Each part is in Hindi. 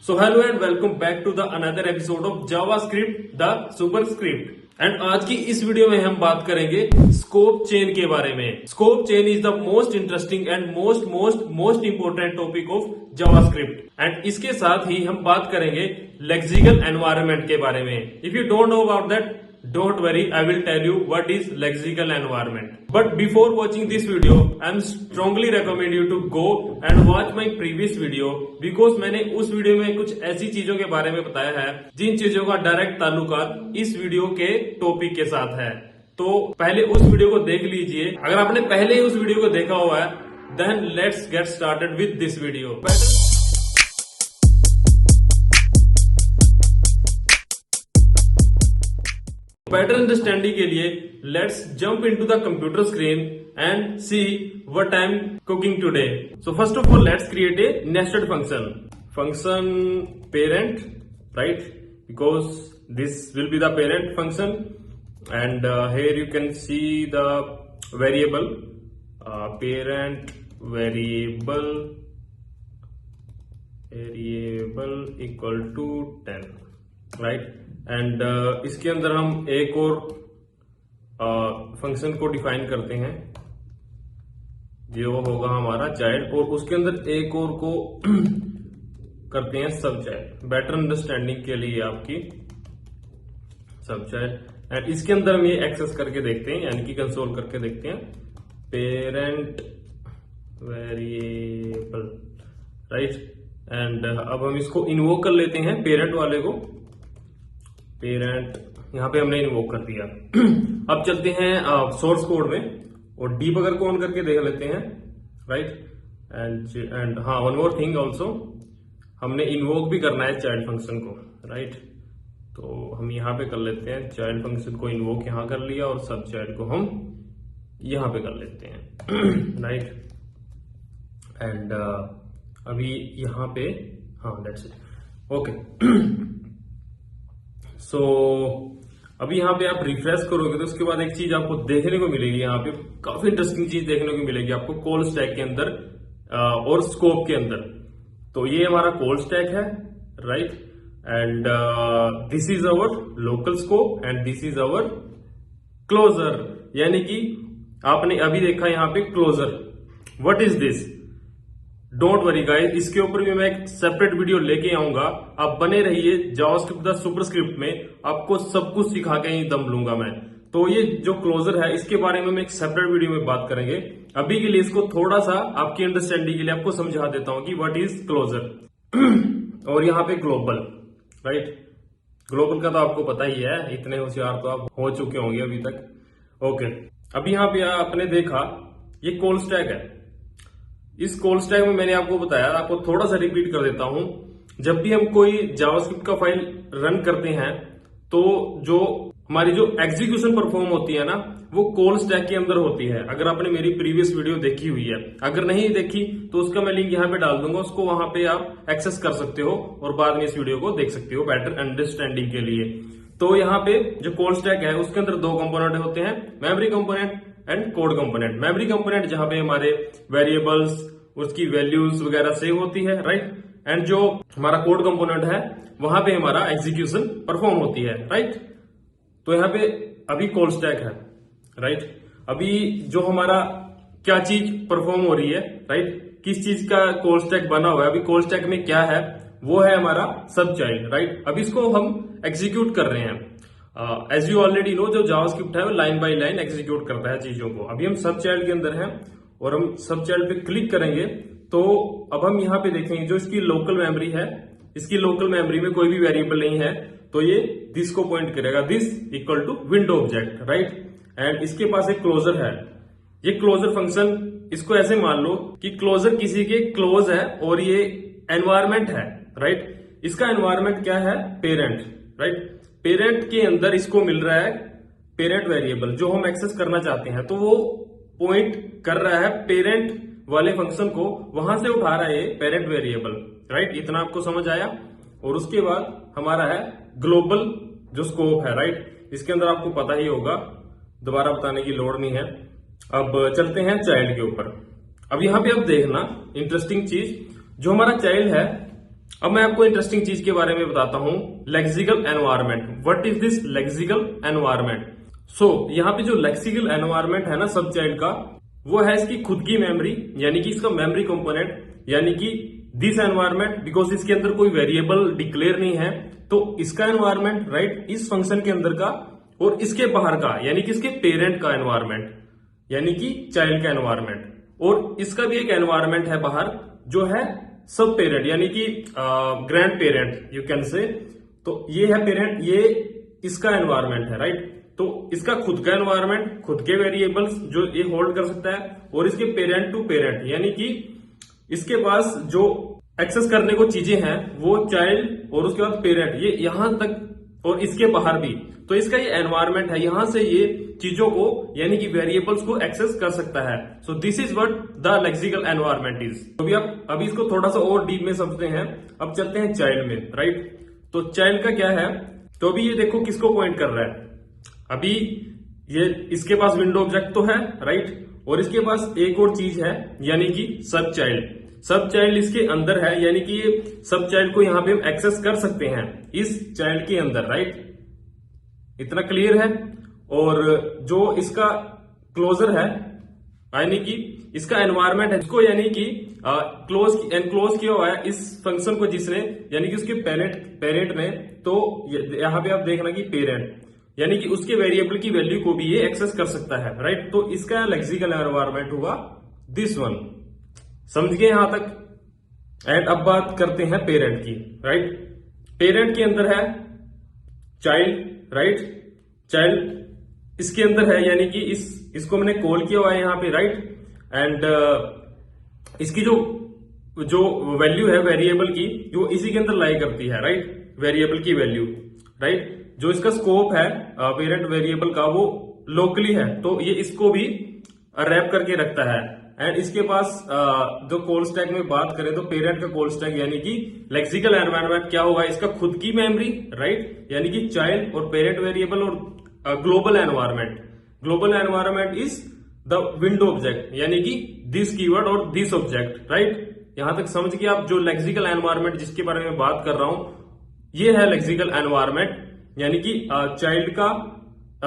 So hello and welcome back to the another episode of JavaScript the Superscript. And आज की इस वीडियो में हम बात करेंगे स्कोप चेन के बारे में। Scope chain is the most interesting and most important topic of JavaScript. And इसके साथ ही हम बात करेंगे लेक्सिकल एनवायरनमेंट के बारे में। If you don't know about that, don't worry, I will tell you what is lexical environment. But before watching this video, I am strongly recommend you to go and watch my previous video because मैंने उस वीडियो में कुछ ऐसी चीजों के बारे में बताया है जिन चीजों का डायरेक्ट ताल्लुकात इस वीडियो के टॉपिक के साथ है। तो पहले उस वीडियो को देख लीजिए। अगर आपने पहले ही उस वीडियो को देखा हुआ है, then let's get started with this video. Better understanding के लिए let's jump into the computer screen and see what I am cooking today. So first of all let's create a nested function parent, right, because this will be the parent function and here you can see the variable parent variable equal to 10, right. And इसके अंदर हम एक और फंक्शन को डिफाइन करते हैं जो होगा हमारा चाइल्ड, और उसके अंदर एक और को करते हैं सब चाइल्ड। बेटर अंडरस्टैंडिंग के लिए आपकी सब चाइल्ड। एंड इसके अंदर हम ये एक्सेस करके देखते हैं, यानी कि कंसोल करके देखते हैं पेरेंट वेरिएबल, राइट। एंड अब हम इसको इन्वोक कर लेते हैं, पेरेंट वाले को। पेरेंट यहां पे हमने इन्वोक कर दिया। अब चलते हैं सोर्स कोड में और डीबगर को ऑन करके देख लेते हैं, राइट। एंड हाँ, वन मोर थिंग ऑल्सो, हमने इन्वोक भी करना है चाइल्ड फंक्शन को, राइट। तो हम यहां पे कर लेते हैं, चाइल्ड फंक्शन को इन्वोक यहां कर लिया और सब चाइल्ड को हम यहां पे कर लेते हैं, राइट। एंड अभी यहां पे हाँ, दैट्स इट, ओके। सो अभी यहाँ पे आप रिफ्रेश करोगे तो उसके बाद एक चीज आपको देखने को मिलेगी, यहाँ पे काफी इंटरेस्टिंग चीज देखने को मिलेगी आपको कॉल स्टैक के अंदर और स्कोप के अंदर। तो ये हमारा कॉल स्टैक है, right. And this is our local scope and this is our closure, यानी कि आपने अभी देखा यहाँ पे closure. What is this? Don't worry guys, इसके ऊपर भी मैं एक सेपरेट वीडियो लेके आऊंगा। आप बने रहिए जावास्क्रिप्ट द सुपरस्क्रिप्ट में, आपको सब कुछ सिखा के ही दम लूंगा मैं। तो ये जो क्लोजर है इसके बारे में मैं एक सेपरेट वीडियो में बात करेंगे। अभी के लिए इसको थोड़ा सा आपकी अंडरस्टैंडिंग के लिए आपको समझा देता हूं कि व्हाट इज क्लोजर। और यहाँ पे ग्लोबल, राइट। ग्लोबल का तो आपको पता ही है, इतने होशियार तो आप हो चुके होंगे अभी तक, ओके। अभी यहाँ पे आपने देखा ये कॉल स्टैक है। इस कॉल स्टैक में मैंने आपको बताया, आपको थोड़ा सा रिपीट कर देता हूं। जब भी हम कोई जावास्क्रिप्ट का फाइल रन करते हैं तो जो हमारी जो एग्जीक्यूशन परफॉर्म होती है ना, वो कॉल स्टैक के अंदर होती है। अगर आपने मेरी प्रीवियस वीडियो देखी हुई है, अगर नहीं देखी तो उसका मैं लिंक यहाँ पे डाल दूंगा, उसको वहां पे आप एक्सेस कर सकते हो और बाद में इस वीडियो को देख सकते हो बेटर अंडरस्टैंडिंग के लिए। तो यहाँ पे जो कॉल स्टैक है उसके अंदर दो कंपोनेंट होते हैं, memory component and code component. Memory component जहां पे हमारे वेरिएबल्स, उसकी वैल्यूज वगैरह सेव होती है, राइट। एंड जो हमारा कोड कंपोनेंट है वहां पे हमारा एग्जीक्यूशन परफॉर्म होती है, राइट। तो यहाँ पे अभी कॉल स्टैक है, राइट। अभी जो हमारा क्या चीज परफॉर्म हो रही है, राइट, किस चीज का कॉल स्टैक बना हुआ है, अभी कॉल स्टैक में क्या है, वो है हमारा सब चाइल्ड, राइट। अब इसको हम एग्जीक्यूट कर रहे हैं। एज यू ऑलरेडी नो, जो जावास्क्रिप्ट है वो लाइन बाय लाइन एग्जीक्यूट करता है चीजों को। अभी हम सब चाइल्ड के अंदर हैं और हम सब चाइल्ड पे क्लिक करेंगे तो अब हम यहाँ पे देखेंगे जो इसकी लोकल मेमोरी है, इसकी लोकल मेमोरी में कोई भी वेरिएबल नहीं है, तो ये दिस को पॉइंट करेगा, this equal to window object, right. And इसके पास एक क्लोजर है। ये क्लोजर फंक्शन, इसको ऐसे मान लो कि क्लोजर किसी के क्लोज है और ये एनवायरमेंट है, राइट। इसका एनवायरमेंट क्या है? Parent, right. पेरेंट के अंदर इसको मिल रहा है पेरेंट वेरिएबल जो हम एक्सेस करना चाहते हैं, तो वो पॉइंट कर रहा है पेरेंट वाले फंक्शन को, वहां से उठा रहा है पेरेंट वेरिएबल, राइट। इतना आपको समझ आया। और उसके बाद हमारा है ग्लोबल जो स्कोप है, राइट। इसके अंदर आपको पता ही होगा, दोबारा बताने की लोड़ नहीं है। अब चलते हैं चाइल्ड के ऊपर। अब यहां पे आप देखना इंटरेस्टिंग चीज, जो हमारा चाइल्ड है अब मैं आपको इंटरेस्टिंग चीज के बारे में बताता हूं, lexical environment. What is this lexical environment? So यहाँ पे जो लेक्सिकल एनवायरमेंट है ना सब चाइल्ड का, वो है इसकी खुद की मेमोरी, यानी कि इसका मेमोरी कंपोनेंट, यानी कि दिस एनवायरमेंट, बिकॉज इसके अंदर कोई वेरिएबल डिक्लेयर नहीं है, तो इसका एनवायरमेंट राइट इस फंक्शन के अंदर का, और इसके बाहर का यानी कि इसके पेरेंट का एनवायरमेंट, यानी कि चाइल्ड का एनवायरमेंट, और इसका भी एक एनवायरमेंट है बाहर जो है सब पेरेंट, यानी कि grand parent you can say. तो ये है पेरेंट, ये इसका एनवायरमेंट है राइट। तो इसका खुद का एनवायरमेंट, खुद के वेरिएबल्स जो ये होल्ड कर सकता है, और इसके पेरेंट टू पेरेंट, यानी कि इसके पास जो एक्सेस करने को चीजें हैं वो चाइल्ड और उसके बाद पेरेंट, ये यहां तक और इसके बाहर भी। तो इसका ये एनवायरमेंट है, यहां से ये चीजों को यानी कि वेरिएबल्स को एक्सेस कर सकता है। So this is what the lexical environment is. अभी इसको थोड़ा सा और डीप में समझते हैं। अब चलते हैं चाइल्ड में राइट। तो चाइल्ड का क्या है, तो अभी ये देखो किसको पॉइंट कर रहा है, अभी ये इसके पास विंडो ऑब्जेक्ट तो है राइट, और इसके पास एक और चीज है यानी कि सब चाइल्ड। सब चाइल्ड इसके अंदर है, यानी कि ये सब चाइल्ड को यहां पे हम एक्सेस कर सकते हैं इस चाइल्ड के अंदर राइट। इतना क्लियर है। और जो इसका क्लोजर है यानी कि इसका एनवायरमेंट है, इसको यानी कि क्लोज एनक्लोज किया हुआ है इस फंक्शन को जिसने, यानी कि उसके पेरेंट ने। तो यहां पे आप देखना कि पेरेंट यानी कि उसके वेरिएबल की वैल्यू को भी ये एक्सेस कर सकता है राइट। तो इसका लेक्सिकल एनवायरमेंट हुआ दिस वन। समझ गए यहां तक? एंड अब बात करते हैं पेरेंट की राइट। पेरेंट के अंदर है चाइल्ड राइट, चाइल्ड इसके अंदर है, यानी कि इसको मैंने कॉल किया हुआ है यहां पे राइट। एंड इसकी जो वैल्यू है वेरिएबल की, जो इसी के अंदर लाई करती है राइट, वेरिएबल की वैल्यू राइट। जो इसका स्कोप है पेरेंट वेरिएबल का वो लोकली है, तो ये इसको भी रैप करके रखता है। एंड इसके पास जो कॉल स्टैक में बात करें तो पेरेंट का कॉल स्टैक यानी कि लेक्सिकल एनवायरनमेंट क्या होगा, इसका खुद की मेमोरी राइट, यानी कि चाइल्ड और पेरेंट वेरिएबल और global environment. Global environment is the window object, यानी कि दिस कीवर्ड और दिस ऑब्जेक्ट राइट। यहां तक समझ के आप जो लेक्सिकल एनवायरनमेंट जिसके बारे में बात कर रहा हूं, ये है लेक्सिकल एनवायरनमेंट, यानी कि चाइल्ड का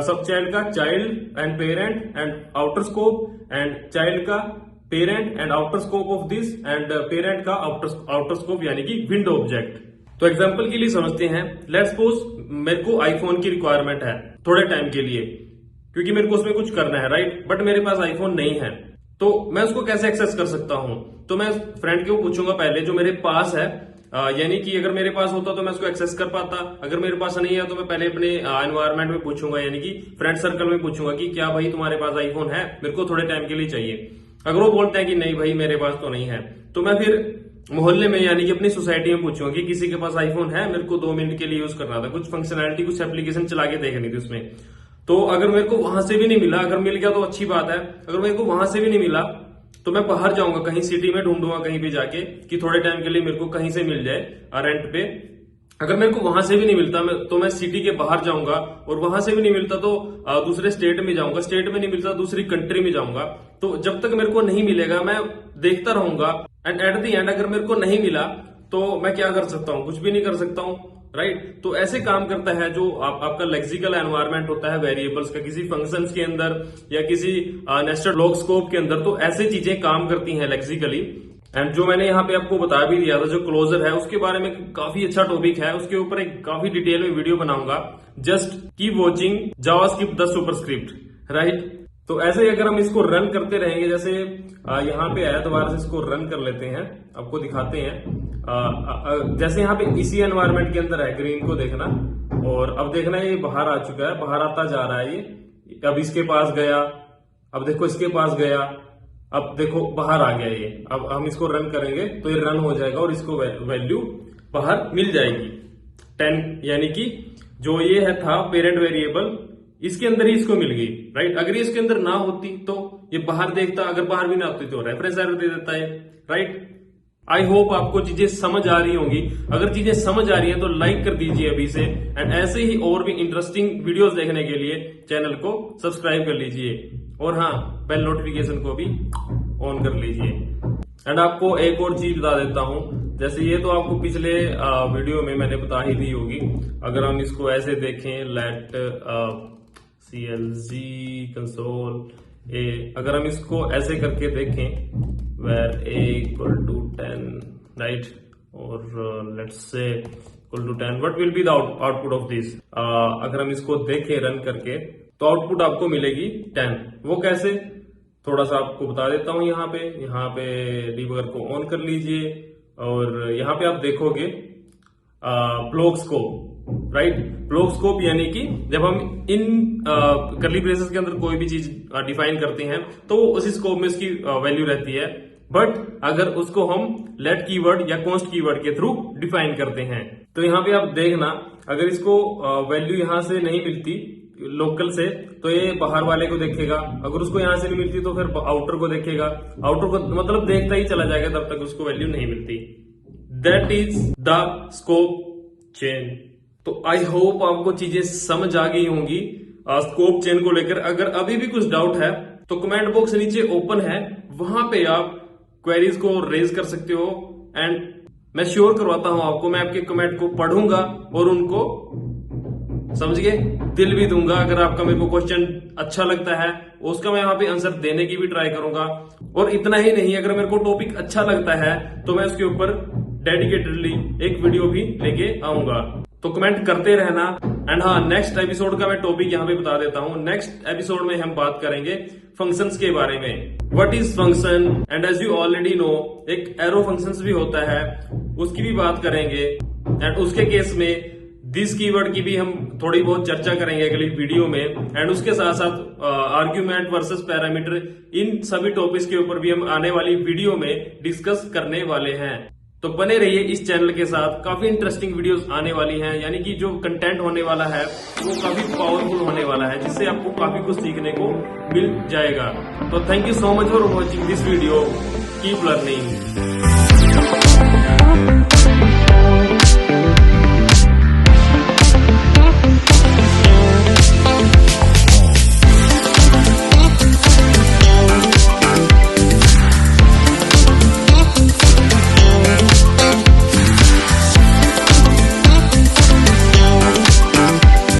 सब चाइल्ड का child and parent and outer scope, and child का parent and outer scope of this, and parent का आउटर स्कोप यानी कि विंडो ऑब्जेक्ट। तो एग्जांपल के लिए समझते हैं, लेट्स सपोज मेरे को आईफोन की रिक्वायरमेंट है थोड़े टाइम के लिए, क्योंकि मेरे को उसमें कुछ करना है राइट, बट मेरे पास आईफोन नहीं है, तो मैं उसको कैसे एक्सेस कर सकता हूं? तो मैं फ्रेंड को पूछूंगा पहले जो मेरे पास है, यानी कि अगर मेरे पास होता तो मैं उसको एक्सेस कर पाता, अगर मेरे पास नहीं है तो मैं पहले अपने एनवायरनमेंट में पूछूंगा, यानी कि फ्रेंड सर्कल में पूछूंगा कि क्या भाई तुम्हारे पास आईफोन है, मेरे को थोड़े टाइम के लिए चाहिए। अगर वो बोलते हैं कि नहीं भाई मेरे पास तो नहीं है, तो मैं फिर मोहल्ले में यानी कि अपनी सोसाइटी में पूछूंगा कि किसी के पास आईफोन है, मेरे को 2 मिनट के लिए यूज करना था, कुछ फंक्शनैलिटी कुछ एप्लीकेशन चला के देखनी थी उसमें। तो अगर मेरे को वहां से भी नहीं मिला, अगर मिल गया तो अच्छी बात है, अगर मेरे को वहां से भी नहीं मिला तो मैं बाहर जाऊंगा, कहीं सिटी में ढूंढूंगा कहीं भी जाके कि थोड़े टाइम के लिए मेरे को कहीं से मिल जाए रेंट पे। अगर मेरे को वहां से भी नहीं मिलता तो मैं सिटी के बाहर जाऊंगा, और वहां से भी नहीं मिलता तो दूसरे स्टेट में जाऊंगा, स्टेट में नहीं मिलता दूसरी कंट्री में जाऊंगा। तो जब तक मेरे को नहीं मिलेगा मैं देखता रहूंगा, एंड एट द एंड अगर मेरे को नहीं मिला तो मैं क्या कर सकता हूं? कुछ भी नहीं कर सकता हूं राइट। तो ऐसे काम करता है जो आपका लेक्सिकल एनवायरनमेंट होता है वेरिएबल्स का, किसी फंक्शंस के अंदर या किसी नेस्टेड ब्लॉक स्कोप के अंदर, तो ऐसे चीजें काम करती हैं लेक्सिकली। एंड जो मैंने यहाँ पे आपको बता भी दिया था जो क्लोजर है उसके बारे में काफी अच्छा टॉपिक है, उसके ऊपर एक काफी डिटेल में वीडियो बनाऊंगा। Just keep watching JavaScript the superscript right. तो ऐसे ही अगर हम इसको रन करते रहेंगे, जैसे यहाँ पे आया, दोबारा से इसको रन कर लेते हैं, आपको दिखाते हैं। जैसे यहाँ पे इसी एनवायरनमेंट के अंदर है, ग्रीन को देखना, और अब देखना ये बाहर आ चुका है, बाहर आता जा रहा है ये। अब इसके पास गया, अब देखो इसके पास गया, अब देखो बाहर आ गया ये। अब हम इसको रन करेंगे तो ये रन हो जाएगा और इसको वैल्यू बाहर मिल जाएगी 10, यानी कि जो ये है था पेरेंट वेरिएबल, इसके अंदर ही इसको मिल गई राइट। अगर ये इसके अंदर ना होती तो ये बाहर देखता, अगर बाहर भी ना होती तो रेफरेंस एरर दे देता है राइट। आई होप आपको चीजें समझ आ रही होंगी। अगर चीजें समझ आ रही हैं तो लाइक कर दीजिए अभी से, एंड ऐसे ही और भी इंटरेस्टिंग वीडियोस देखने के लिए चैनल को सब्सक्राइब कर लीजिए, और हाँ बेल नोटिफिकेशन को भी ऑन कर लीजिए। एंड आपको एक और चीज बता देता हूं, जैसे ये तो आपको पिछले वीडियो में मैंने बता ही दी होगी। अगर हम इसको ऐसे देखें, लेट CLG कंसोल ए, अगर हम इसको ऐसे करके देखें, where a equal to 10, right, और let's say equal to 10, what will be the output of this. अगर हम इसको देखें रन करके तो आउटपुट आपको मिलेगी 10। वो कैसे, थोड़ा सा आपको बता देता हूं। यहाँ पे डीबगर को ऑन कर लीजिए और यहाँ पे आप देखोगे block scope, right. Block scope यानी कि जब हम इन करली ब्रेसेस के अंदर कोई भी चीज डिफाइन करते हैं तो उसी स्कोप में उसकी वैल्यू रहती है। बट अगर उसको हम लेट कीवर्ड या कॉन्स्ट कीवर्ड के थ्रू डिफाइन करते हैं तो यहाँ पे आप देखना, अगर इसको वैल्यू यहां से नहीं मिलती लोकल से तो ये बाहर वाले को देखेगा, अगर उसको यहां से नहीं मिलती तो फिर आउटर को देखेगा, आउटर को मतलब देखता ही चला जाएगा तब तक उसको वैल्यू नहीं मिलती। That is the scope chain. तो आई होप आपको चीजें समझ आ गई होंगी स्कोप चेन को लेकर। अगर अभी भी कुछ डाउट है तो कमेंट बॉक्स नीचे ओपन है, वहां पे आप क्वेरीज को रेज कर सकते हो एंड मैं श्योर करवाता हूं आपको, मैं आपके कमेंट को पढ़ूंगा और उनको समझ गए दिल भी दूंगा। अगर आपका मेरे को क्वेश्चन अच्छा लगता है उसका मैं यहाँ पे आंसर देने की भी ट्राई करूंगा। और इतना ही नहीं, अगर मेरे को टॉपिक अच्छा लगता है तो मैं उसके ऊपर डेडिकेटेडली एक वीडियो भी लेके आऊंगा। तो कमेंट करते रहना। एंड हाँ, नेक्स्ट एपिसोड का मैं टॉपिक यहाँ पे बता देता हूँ। नेक्स्ट एपिसोड में हम बात करेंगे फंक्शंस के बारे में। What is function, and as you already know एक एरो फंक्शंस भी होता है, उसकी भी बात करेंगे। एंड उसके केस में दिस कीवर्ड की भी हम थोड़ी बहुत चर्चा करेंगे अगली वीडियो में। एंड उसके साथ साथ आर्ग्यूमेंट वर्सेस पैरामीटर, इन सभी टॉपिक्स के ऊपर भी हम आने वाली वीडियो में डिस्कस करने वाले हैं। तो बने रहिए इस चैनल के साथ, काफी इंटरेस्टिंग वीडियोस आने वाली हैं, यानी कि जो कंटेंट होने वाला है वो काफी पावरफुल होने वाला है, जिससे आपको काफी कुछ सीखने को मिल जाएगा। तो thank you so much for watching this video. Keep learning.